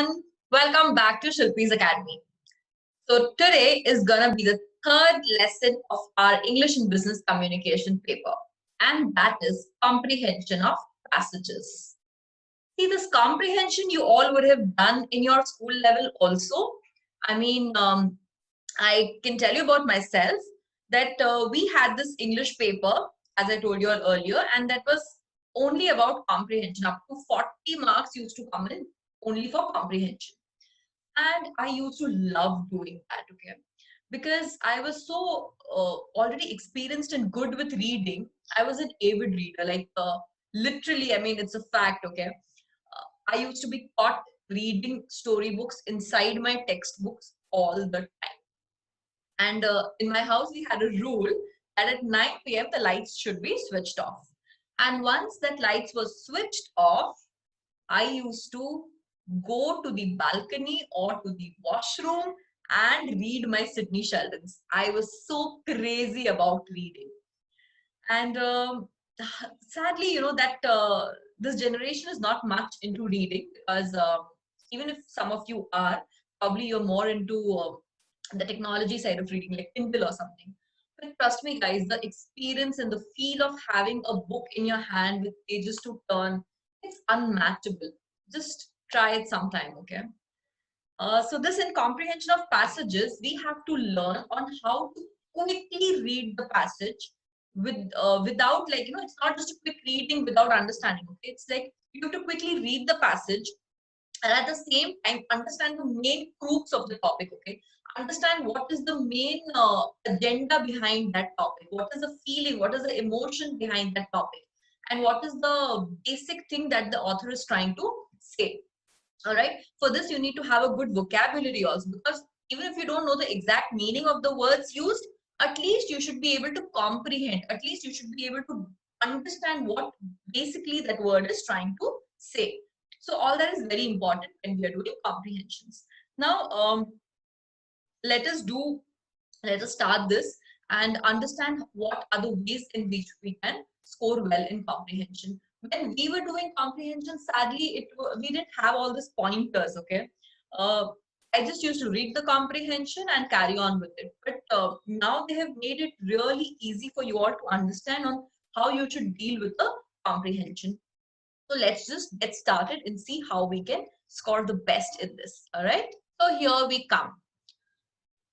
everyone, welcome back to Shilpi's Academy. So today is gonna be the third lesson of our English and Business Communication paper, and that is comprehension of passages. See, this comprehension you all would have done in your school level also. I mean, I can tell you about myself that we had this English paper, as I told you all earlier, and that was only about comprehension. Up to 40 marks used to come in only for comprehension. And I used to love doing that, okay? Because I was so already experienced and good with reading. I was an avid reader, like literally, I mean, it's a fact, okay? I used to be caught reading storybooks inside my textbooks all the time. And in my house, we had a rule that at 9 p.m. the lights should be switched off. And once that lights was switched off, I used to go to the balcony or to the washroom and read my Sydney Sheldons. I was so crazy about reading. And sadly, you know, that this generation is not much into reading because even if some of you are, probably you're more into the technology side of reading, like Kindle or something. But trust me, guys, the experience and the feel of having a book in your hand with pages to turn, it's unmatchable. Just try it sometime, okay? So this in comprehension of passages, we have to learn on how to quickly read the passage without, like, you know, it's not just a quick reading without understanding, okay? It's like you have to quickly read the passage and at the same time understand the main crux of the topic, okay? Understand what is the main agenda behind that topic, what is the feeling, what is the emotion behind that topic, and what is the basic thing that the author is trying to say. All right, for this you need to have a good vocabulary also, because even if you don't know the exact meaning of the words used, at least you should be able to comprehend, at least you should be able to understand what basically that word is trying to say. So all that is very important when we are doing comprehensions. Now let us start this and understand what are the ways in which we can score well in comprehension. When we were doing comprehension, sadly we didn't have all these pointers, okay? I just used to read the comprehension and carry on with it, but now they have made it really easy for you all to understand on how you should deal with the comprehension. So let's just get started and see how we can score the best in this. All right, so here we come.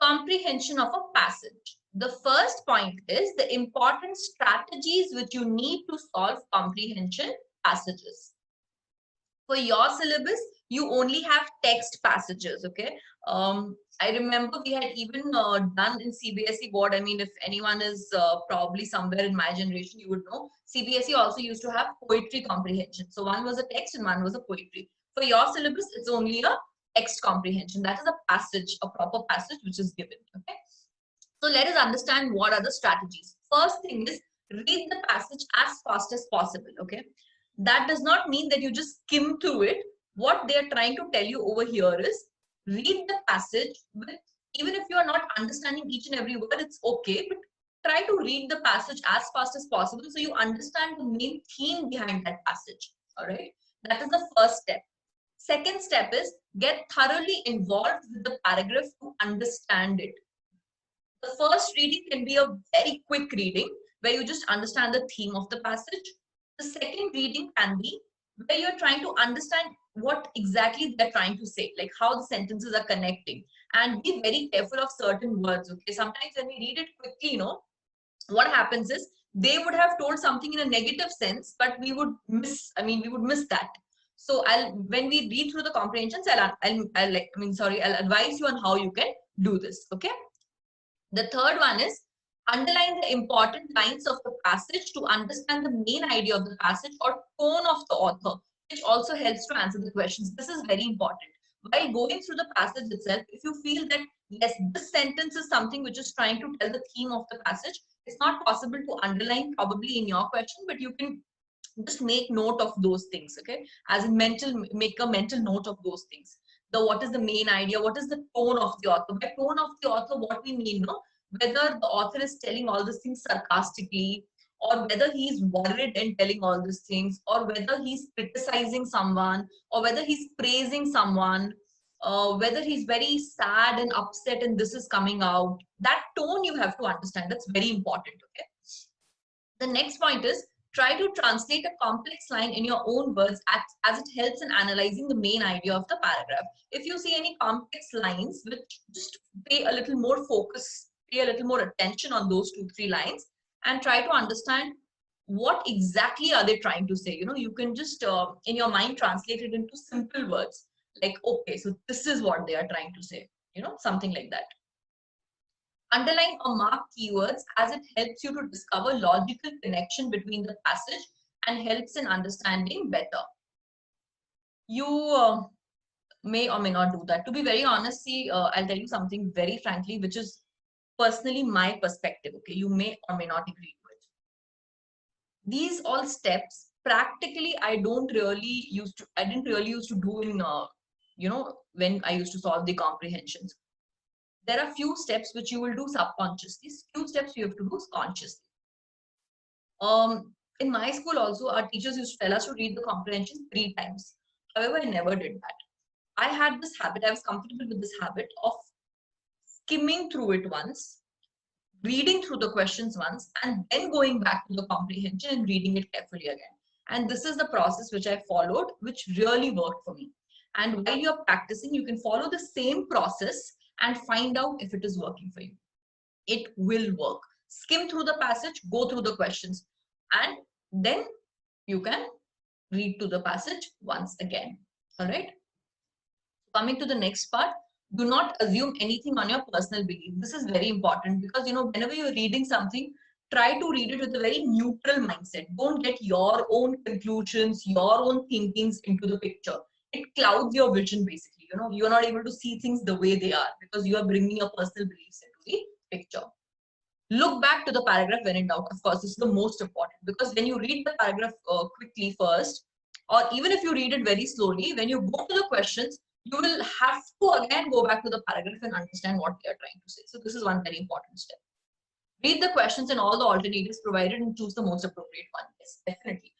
Comprehension of a passage. The first point is the important strategies which you need to solve comprehension passages. For your syllabus, you only have text passages, okay? I remember we had even done in CBSE board. I mean, if anyone is probably somewhere in my generation, you would know, CBSE also used to have poetry comprehension. So one was a text and one was a poetry. For your syllabus, it's only a text comprehension. That is a passage, a proper passage which is given, okay? So let us understand what are the strategies. First thing is read the passage as fast as possible, okay? That does not mean that you just skim through it. What they are trying to tell you over here is read the passage with, even if you are not understanding each and every word, it's okay, but try to read the passage as fast as possible so you understand the main theme behind that passage. All right, that is the first step. Second step is get thoroughly involved with the paragraph to understand it. The first reading can be a very quick reading where you just understand the theme of the passage. The second reading can be where you're trying to understand what exactly they're trying to say, like how the sentences are connecting, and be very careful of certain words, okay? Sometimes when we read it quickly, you know, what happens is they would have told something in a negative sense, but we would miss, I mean, we would miss that. So when we read through the comprehensions, I'll advise you on how you can do this, okay? The third one is underline the important lines of the passage to understand the main idea of the passage or tone of the author, which also helps to answer the questions. This is very important. While going through the passage itself, if you feel that, yes, this sentence is something which is trying to tell the theme of the passage, it's not possible to underline probably in your question, but you can just make note of those things, okay? As in make a mental note of those things. What is the main idea, what is the tone of the author. By tone of the author, what we mean, no, whether the author is telling all these things sarcastically, or whether he's worried and telling all these things, or whether he's criticizing someone, or whether he's praising someone, whether he's very sad and upset and this is coming out. That tone you have to understand. That's very important. Okay. The next point is try to translate a complex line in your own words as it helps in analyzing the main idea of the paragraph. If you see any complex lines, which just pay a little more focus, pay a little more attention on those 2-3 lines and try to understand what exactly are they trying to say. You know, you can just in your mind translate it into simple words like, okay, so this is what they are trying to say, you know, something like that. Underline or mark keywords as it helps you to discover logical connection between the passage and helps in understanding better. You may or may not do that. To be very honest, see, I'll tell you something very frankly, which is personally my perspective. Okay, you may or may not agree to it. These all steps practically I didn't really used to do in you know, when I used to solve the comprehensions. There are few steps which you will do subconsciously. Few steps you have to do consciously. In my school also, our teachers used to tell us to read the comprehension 3 times. However, I never did that. I had this habit, I was comfortable with this habit of skimming through it once, reading through the questions once, and then going back to the comprehension and reading it carefully again. And this is the process which I followed, which really worked for me. And while you're practicing, you can follow the same process and find out if it is working for you. It will work. Skim through the passage, go through the questions, and then you can read to the passage once again. All right. Coming to the next part, do not assume anything on your personal belief. This is very important because, you know, whenever you're reading something, try to read it with a very neutral mindset. Don't get your own conclusions, your own thinkings into the picture. It clouds your vision basically. You know, you're not able to see things the way they are because you are bringing your personal beliefs into the picture. Look back to the paragraph when in doubt. Of course, this is the most important because when you read the paragraph quickly first, or even if you read it very slowly, when you go to the questions, you will have to again go back to the paragraph and understand what they are trying to say. So this is one very important step. Read the questions and all the alternatives provided and choose the most appropriate one. Yes, definitely.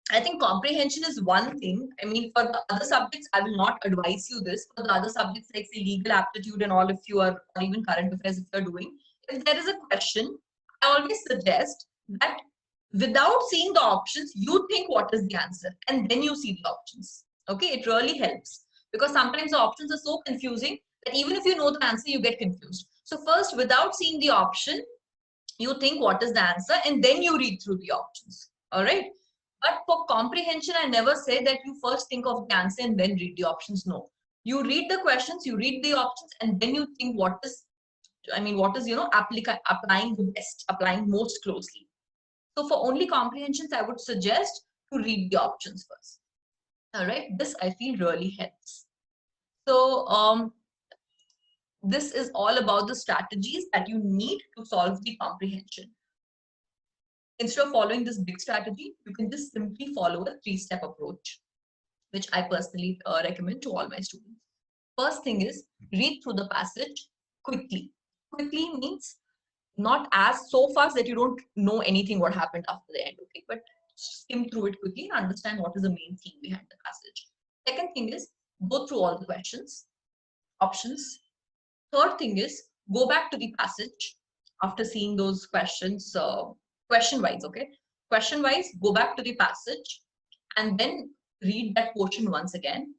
I think comprehension is one thing. I mean, for the other subjects, I will not advise you this. For the other subjects like say legal aptitude and all, if you are, or even current affairs, if you're doing, if there is a question, I always suggest that without seeing the options, you think what is the answer and then you see the options. Okay, it really helps because sometimes the options are so confusing that even if you know the answer, you get confused. So first, without seeing the option, you think what is the answer and then you read through the options. All right. But for comprehension, I never say that you first think of the answer and then read the options. No, you read the questions, you read the options, and then you think what is, you know, applying the best, applying most closely. So for only comprehensions, I would suggest to read the options first. All right, this I feel really helps. So this is all about the strategies that you need to solve the comprehension. Instead of following this big strategy, you can just simply follow a 3-step approach, which I personally recommend to all my students. First thing is read through the passage quickly. Quickly means not as so fast that you don't know anything what happened after the end, okay? But skim through it quickly and understand what is the main theme behind the passage. Second thing is go through all the questions, options. Third thing is go back to the passage after seeing those questions, question wise, okay? Question wise, go back to the passage and then read that portion once again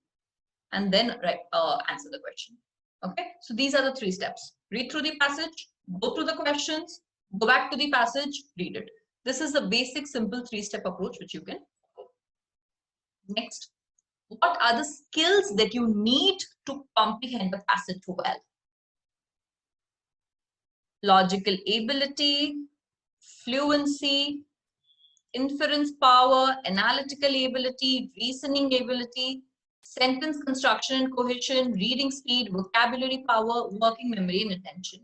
and then answer the question. Okay, so these are the 3 steps. Read through the passage, go through the questions, go back to the passage, read it. This is the basic, simple 3-step approach which you can follow. Next, what are the skills that you need to comprehend the passage well? Logical ability, fluency, inference power, analytical ability, reasoning ability, sentence construction and cohesion, reading speed, vocabulary power, working memory and attention.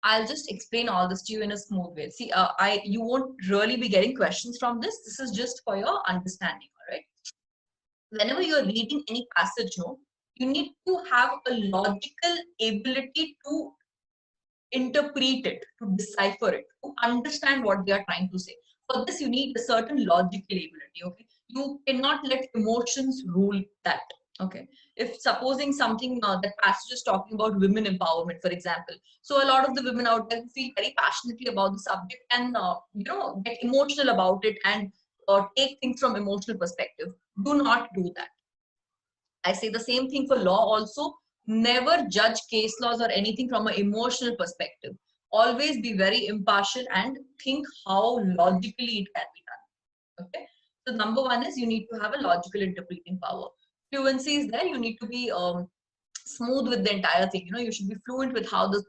I'll just explain all this to you in a smooth way. See, you won't really be getting questions from this. This is just for your understanding, all right? Whenever you're reading any passage, you need to have a logical ability to interpret it, to decipher it, to understand what they are trying to say. For this, you need a certain logical ability. Okay, you cannot let emotions rule that. Okay, if supposing something that passage is talking about women empowerment, for example, so a lot of the women out there who feel very passionately about the subject and get emotional about it and take things from emotional perspective. Do not do that. I say the same thing for law also. Never judge case laws or anything from an emotional perspective. Always be very impartial and think how logically it can be done. Okay. So number one is you need to have a logical interpreting power. Fluency is there. You need to be smooth with the entire thing. You should be fluent with how the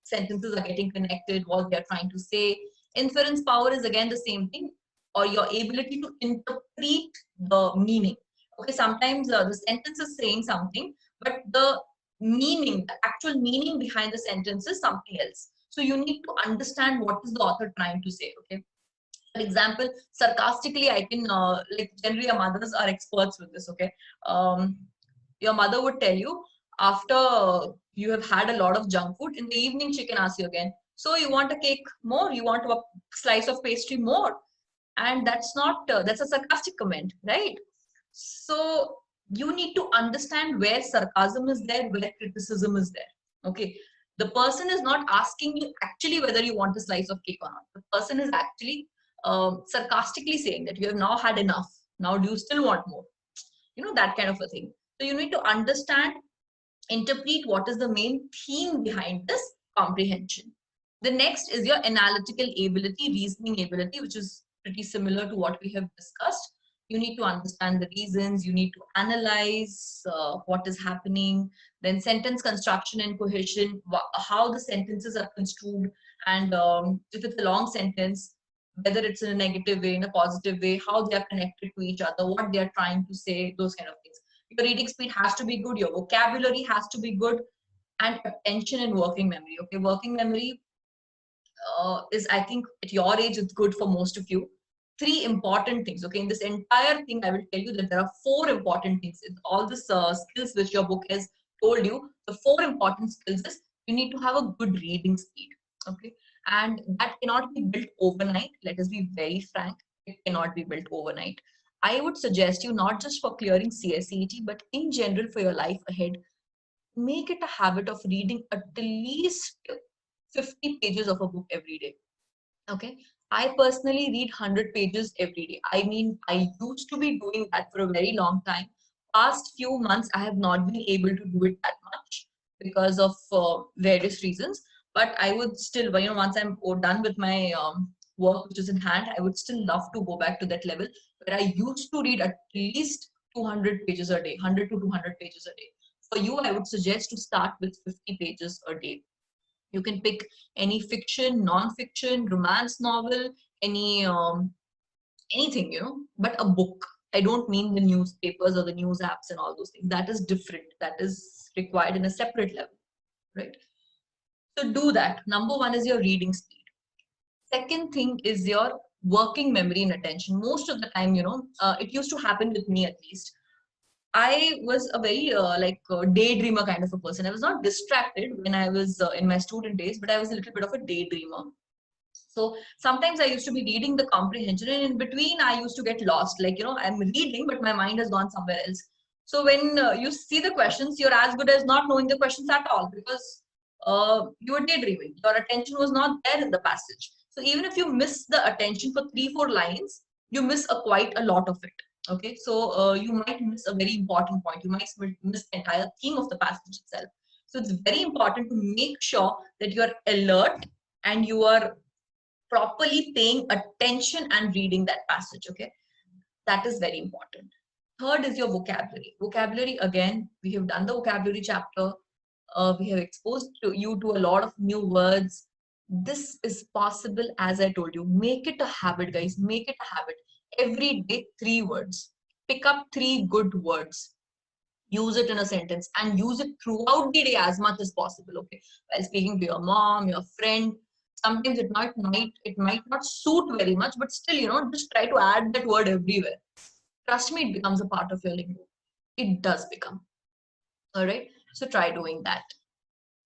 sentences are getting connected, what they're trying to say. Inference power is again the same thing, or your ability to interpret the meaning. Okay, sometimes the sentence is saying something, but the meaning, the actual meaning behind the sentence is something else. So you need to understand what is the author trying to say. Okay. For example, sarcastically, I can like generally our mothers are experts with this. Okay, your mother would tell you after you have had a lot of junk food in the evening, she can ask you again, so you want a cake more, you want a slice of pastry more, and that's not that's a sarcastic comment, right? So you need to understand where sarcasm is there, where criticism is there. Okay, the person is not asking you actually whether you want a slice of cake or not. The person is actually sarcastically saying that you have now had enough, now do you still want more, that kind of a thing. So you need to understand, interpret what is the main theme behind this comprehension. The next is your analytical ability, reasoning ability, which is pretty similar to what we have discussed. You need to understand the reasons, you need to analyze what is happening, then sentence construction and cohesion, how the sentences are construed, and if it's a long sentence, whether it's in a negative way, in a positive way, how they are connected to each other, what they are trying to say, those kind of things. Your reading speed has to be good, your vocabulary has to be good, and attention and working memory. Okay, working memory is, I think, at your age, it's good for most of you. Three important things. Okay, in this entire thing, I will tell you that there are four important things. In all these skills which your book has told you, the four important skills is you need to have a good reading speed. Okay, and that cannot be built overnight. Let us be very frank, it cannot be built overnight. I would suggest you, not just for clearing CSET, but in general for your life ahead, make it a habit of reading at least 50 pages of a book every day. Okay, I personally read 100 pages every day. I mean, I used to be doing that for a very long time. Past few months, I have not been able to do it that much because of various reasons. But I would still, once I'm done with my work which is in hand, I would still love to go back to that level where I used to read at least 200 pages a day, 100 to 200 pages a day. For you, I would suggest to start with 50 pages a day. You can pick any fiction, non-fiction, romance novel, anything, but a book. I don't mean the newspapers or the news apps and all those things. That is different. That is required in a separate level, right? So do that. Number one is your reading speed. Second thing is your working memory and attention. Most of the time, it used to happen with me at least. I was a very daydreamer kind of a person. I was not distracted when I was in my student days, but I was a little bit of a daydreamer. So sometimes I used to be reading the comprehension, and in between I used to get lost. Like, I'm reading, but my mind has gone somewhere else. So when you see the questions, you're as good as not knowing the questions at all, because you were daydreaming. Your attention was not there in the passage. So even if you miss the attention for 3-4 lines, you miss quite a lot of it. Okay, so you might miss a very important point. You might miss the entire theme of the passage itself. So it's very important to make sure that you are alert and you are properly paying attention and reading that passage. Okay, that is very important. Third is your vocabulary. Vocabulary, again, we have done the vocabulary chapter. We have exposed you to a lot of new words. This is possible, as I told you. Make it a habit, guys. Make it a habit. Every day, 3 words. Pick up 3 good words. Use it in a sentence and use it throughout the day as much as possible. Okay, while speaking to your mom, your friend, sometimes it might not suit very much, but still, just try to add that word everywhere. Trust me, it becomes a part of your lingo. It does become. All right, so try doing that.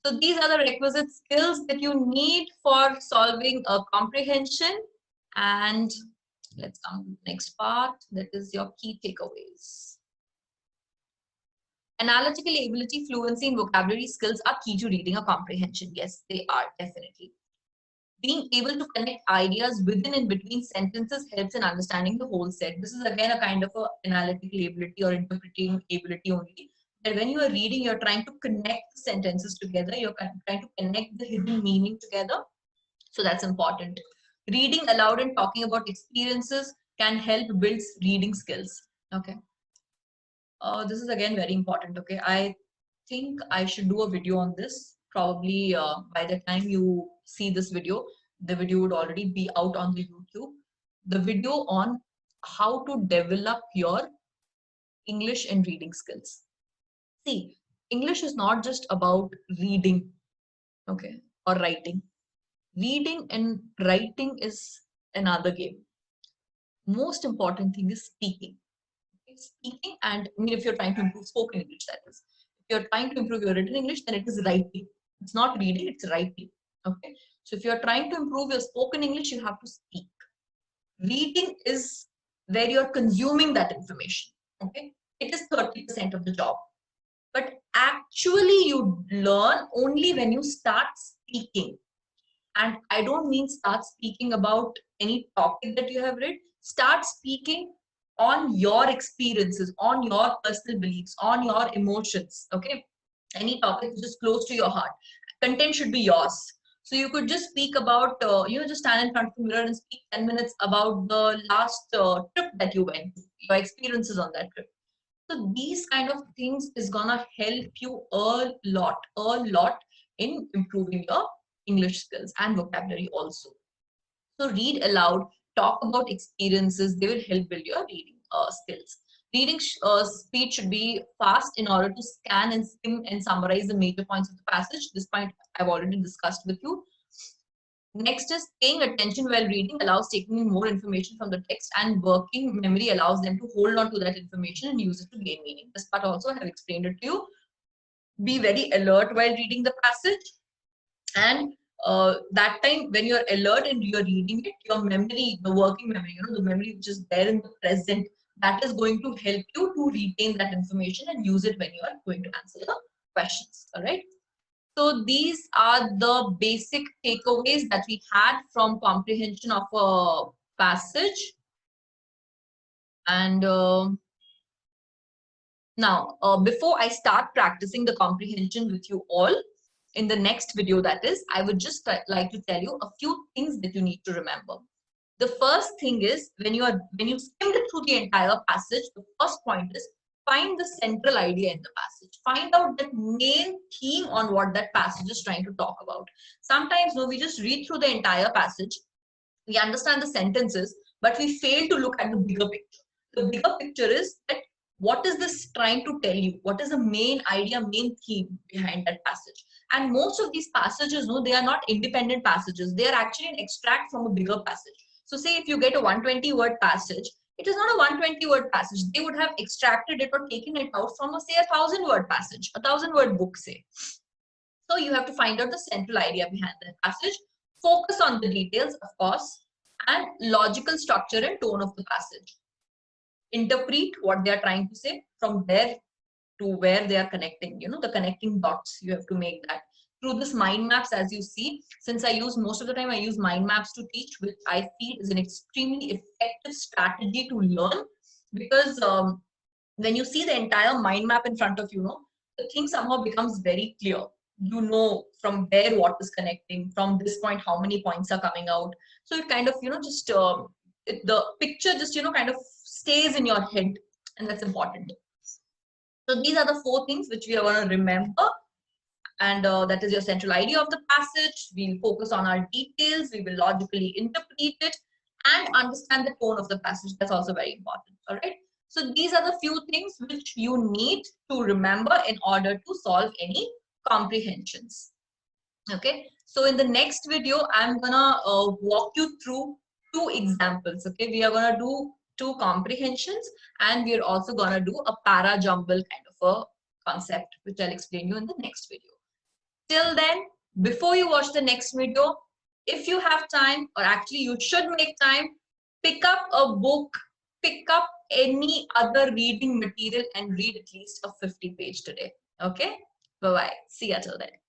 So these are the requisite skills that you need for solving a comprehension. And let's come to the next part. That is your key takeaways. Analytical ability, fluency, and vocabulary skills are key to reading a comprehension. Yes, they are definitely. Being able to connect ideas within and between sentences helps in understanding the whole set. This is again a kind of a analytical ability or interpreting ability only. That when you are reading, you're trying to connect the sentences together. You're trying to connect the hidden meaning together. So that's important. Reading aloud and talking about experiences can help build reading skills. Okay. This is again very important. Okay. I think I should do a video on this. Probably by the time you see this video, the video would already be out on the YouTube. The video on how to develop your English and reading skills. See, English is not just about reading, okay, or writing. Reading and writing is another game. Most important thing is speaking. Speaking, and I mean, if you're trying to improve spoken English, that is. If you're trying to improve your written English, then it is writing. It's not reading, it's writing. Okay. So if you're trying to improve your spoken English, you have to speak. Reading is where you're consuming that information. Okay. It is 30% of the job. But actually, you learn only when you start speaking. And I don't mean start speaking about any topic that you have read. Start speaking on your experiences, on your personal beliefs, on your emotions. Okay. Any topic which is close to your heart. Content should be yours. So you could just speak about, just stand in front of the mirror and speak 10 minutes about the last trip that you went, your experiences on that trip. So these kind of things is gonna help you a lot in improving your English skills and vocabulary also. So read aloud, talk about experiences, they will help build your reading skills. Reading speed should be fast in order to scan and skim and summarize the major points of the passage. This point I've already discussed with you. Next is paying attention while reading allows taking in more information from the text, and working memory allows them to hold on to that information and use it to gain meaning. This part also I have explained it to you. Be very alert while reading the passage, and that time when you're alert and you're reading it, your memory, the working memory, the memory which is there in the present, that is going to help you to retain that information and use it when you are going to answer the questions. All right. So these are the basic takeaways that we had from comprehension of a passage. And now, before I start practicing the comprehension with you all, in the next video, that is, I would just like to tell you a few things that you need to remember. The first thing is, when you skimmed through the entire passage, the first point is find the central idea in the passage. Find out the main theme on what that passage is trying to talk about. Sometimes, we just read through the entire passage, we understand the sentences, but we fail to look at the bigger picture. The bigger picture is that what is this trying to tell you? What is the main idea, main theme behind that passage? And most of these passages, they are not independent passages. They are actually an extract from a bigger passage. So say if you get a 120-word passage, it is not a 120-word passage. They would have extracted it or taken it out from a, say, a 1,000-word passage, a 1,000-word book, say. So you have to find out the central idea behind that passage. Focus on the details, of course, and logical structure and tone of the passage. Interpret what they are trying to say from there to where they are connecting, the connecting dots. You have to make that through this mind maps. As you see, since I use most of the time, I use mind maps to teach, which I feel is an extremely effective strategy to learn, because when you see the entire mind map in front of you, the thing somehow becomes very clear. You know from where what is connecting, from this point how many points are coming out. So it kind of just the picture just kind of stays in your head, and that's important. So these are the 4 things which we are going to remember, and that is your central idea of the passage. We'll focus on our details, we will logically interpret it, and understand the tone of the passage. That's also very important. All right. So these are the few things which you need to remember in order to solve any comprehensions. Okay. So in the next video, I'm gonna walk you through 2 examples. Okay. We are gonna do 2 comprehensions, and we're also gonna do a para jumble kind of a concept, which I'll explain you in the next video. Till then, before you watch the next video, if you have time, or actually you should make time, pick up a book, pick up any other reading material and read at least a 50-page today. Okay? Bye-bye. See ya till then.